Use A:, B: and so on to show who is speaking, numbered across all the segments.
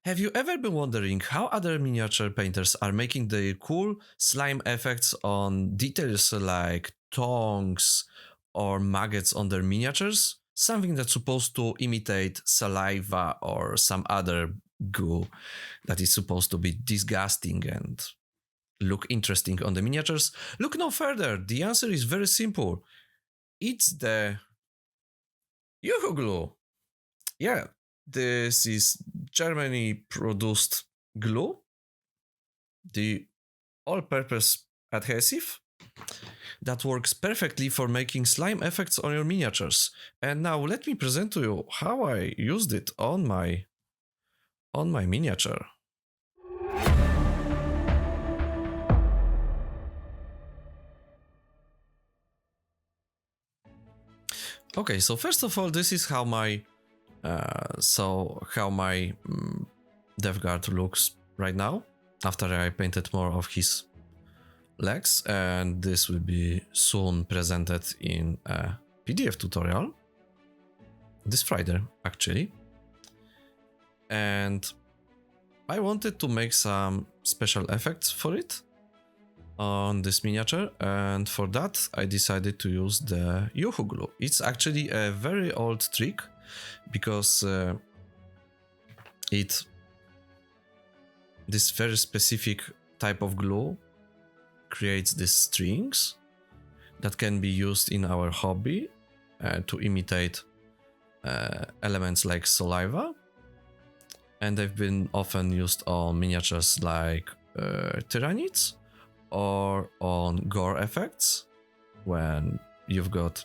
A: Have you ever been wondering how other miniature painters are making the cool slime effects on details like tongues or maggots on their miniatures? Something that's supposed to imitate saliva or some other goo that is supposed to be disgusting and look interesting on the miniatures? Look no further. The answer is very simple. It's the Yoo-hoo glue. Yeah, this is Germany produced glue, the all-purpose adhesive that works perfectly for making slime effects on your miniatures. And now let me present to you how I used it on my miniature. Okay, so first of all, this is how my Death Guard looks right now after I painted more of his legs, and this will be soon presented in a PDF tutorial this Friday actually. And I wanted to make some special effects for it on this miniature, and for that I decided to use the Yoo-hoo glue. It's actually a very old trick because this very specific type of glue creates these strings that can be used in our hobby to imitate elements like saliva, and they've been often used on miniatures like tyrannids or on gore effects when you've got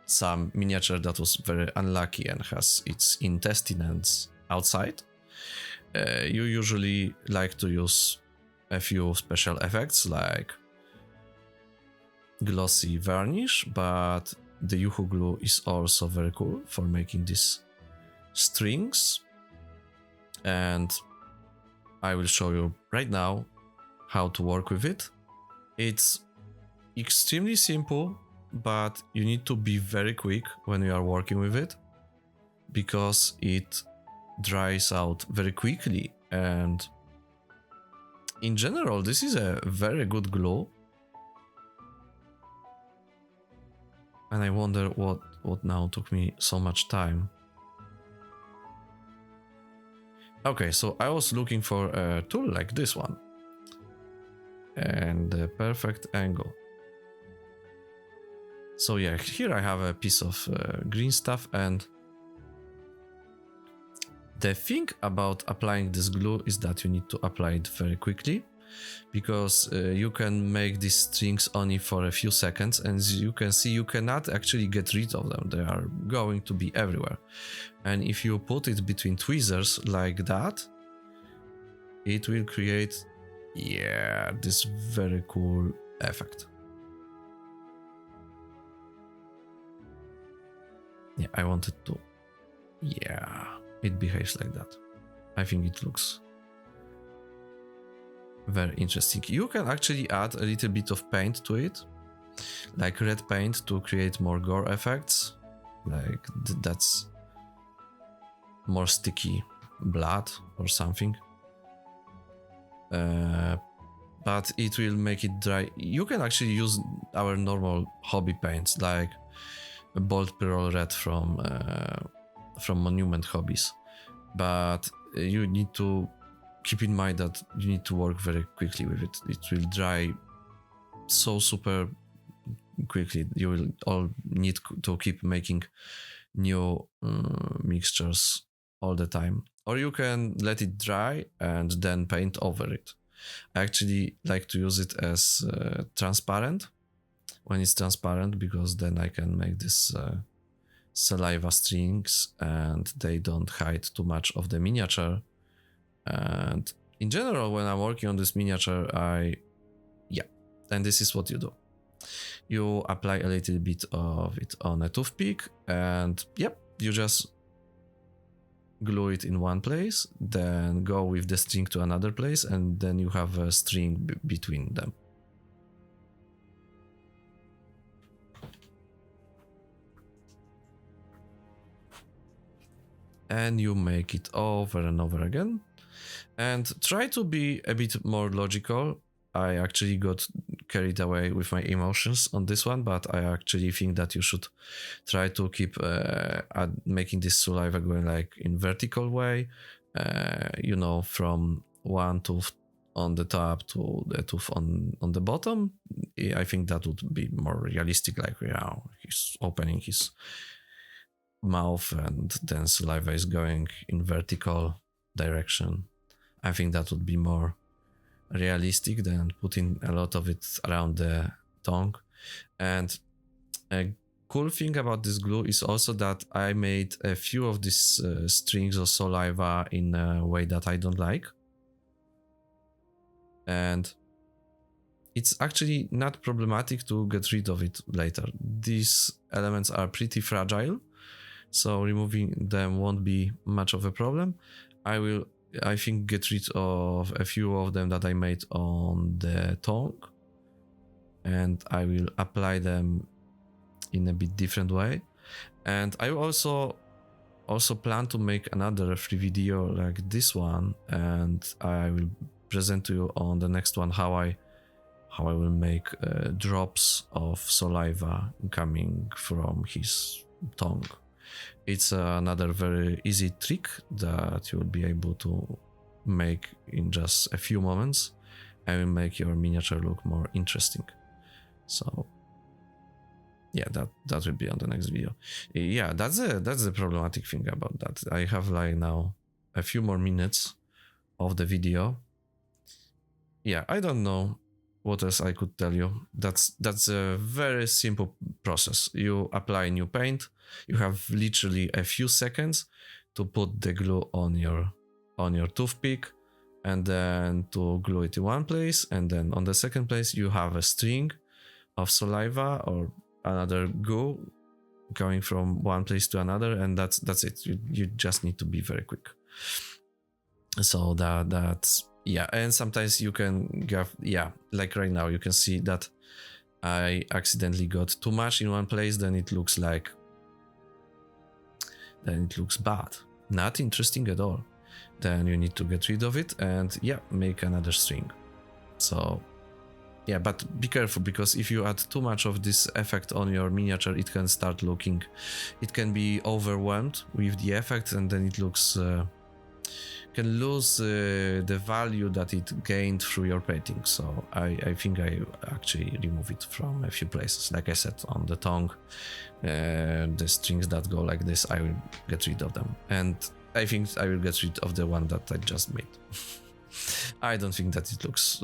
A: some miniature that was very unlucky and has its intestines outside. You usually like to use a few special effects like glossy varnish, but the Yoo-hoo glue is also very cool for making these strings, and I will show you right now how to work with it. It's extremely simple, but you need to be very quick when you are working with it because it dries out very quickly, and in general this is a very good glue. And I wonder what now took me so much time. Okay, so I was looking for a tool like this one and the perfect angle. So yeah, here I have a piece of green stuff, and the thing about applying this glue is that you need to apply it very quickly, because you can make these strings only for a few seconds, and as you can see, you cannot actually get rid of them. They are going to be everywhere. And if you put it between tweezers like that, it will create, yeah, this very cool effect. Yeah, I wanted to, yeah, it behaves like that. I think it looks very interesting. You can actually add a little bit of paint to it, like red paint, to create more gore effects, like that's more sticky blood or something, but it will make it dry. You can actually use our normal hobby paints like Bold Pearl Red from Monument Hobbies, but you need to keep in mind that you need to work very quickly with it. It will dry so super quickly. You will all need to keep making new mixtures all the time, or you can let it dry and then paint over it. I actually like to use it as transparent when it's transparent, because then I can make this saliva strings and they don't hide too much of the miniature. And in general, when I'm working on this miniature, and this is what you do. You apply a little bit of it on a toothpick, and yep, you just glue it in one place, then go with the string to another place, and then you have a string between them. and you make it over and over again. And try to be a bit more logical. I actually got carried away with my emotions on this one, but I actually think that you should try to keep making this saliva going like in vertical way, from one tooth on the top to the tooth on the bottom. I think that would be more realistic, like he's opening his mouth and then saliva is going in vertical direction. I think that would be more realistic than putting a lot of it around the tongue. And a cool thing about this glue is also that I made a few of these strings of saliva in a way that I don't like. And it's actually not problematic to get rid of it later. These elements are pretty fragile, so removing them won't be much of a problem. I think get rid of a few of them that I made on the tongue, and I will apply them in a bit different way. And I also plan to make another free video like this one, and I will present to you on the next one how I will make drops of saliva coming from his tongue. It's another very easy trick that you'll be able to make in just a few moments and will make your miniature look more interesting. So yeah, that will be on the next video. Yeah, that's the problematic thing about that. I have like now a few more minutes of the video. Yeah, I don't know what else I could tell you. That's a very simple process. You apply new paint. You have literally a few seconds to put the glue on your toothpick, and then to glue it in one place, and then on the second place you have a string of saliva or another glue going from one place to another, and that's it. You just need to be very quick. So that's yeah. And sometimes you can get, like right now you can see that I accidentally got too much in one place, then it looks bad, not interesting at all. Then you need to get rid of it and make another string. So yeah, but be careful, because if you add too much of this effect on your miniature, it can be overwhelmed with the effect, and then it looks can lose the value that it gained through your painting. So I think I actually remove it from a few places. Like I said, on the tongue, the strings that go like this, I will get rid of them. And I think I will get rid of the one that I just made. I don't think that it looks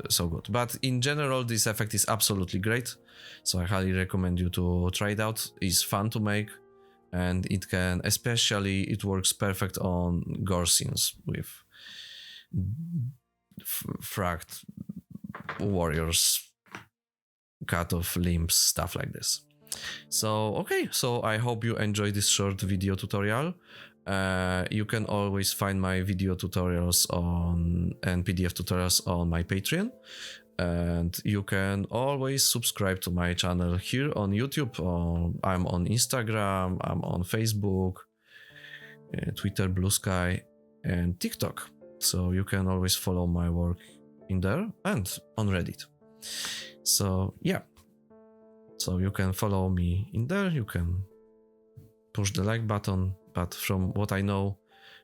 A: so good. But in general, this effect is absolutely great. So I highly recommend you to try it out. It's fun to make. And it works perfect on gore scenes with fragged warriors, cut off limbs, stuff like this. So, okay, so I hope you enjoyed this short video tutorial. You can always find my video tutorials and PDF tutorials on my Patreon. And you can always subscribe to my channel here on YouTube. I'm on Instagram, I'm on Facebook, Twitter, Blue Sky, and TikTok. So you can always follow my work in there and on Reddit. So yeah, so you can follow me in there. You can push the like button. But from what I know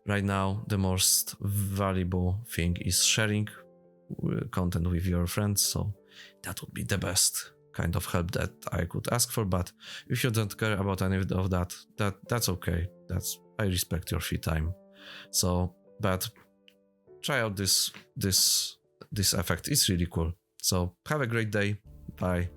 A: right now, the most valuable thing is sharing content with your friends, so that would be the best kind of help that I could ask for. But if you don't care about any of that's okay. I respect your free time. So, but try out this effect. It's really cool. So have a great day. Bye.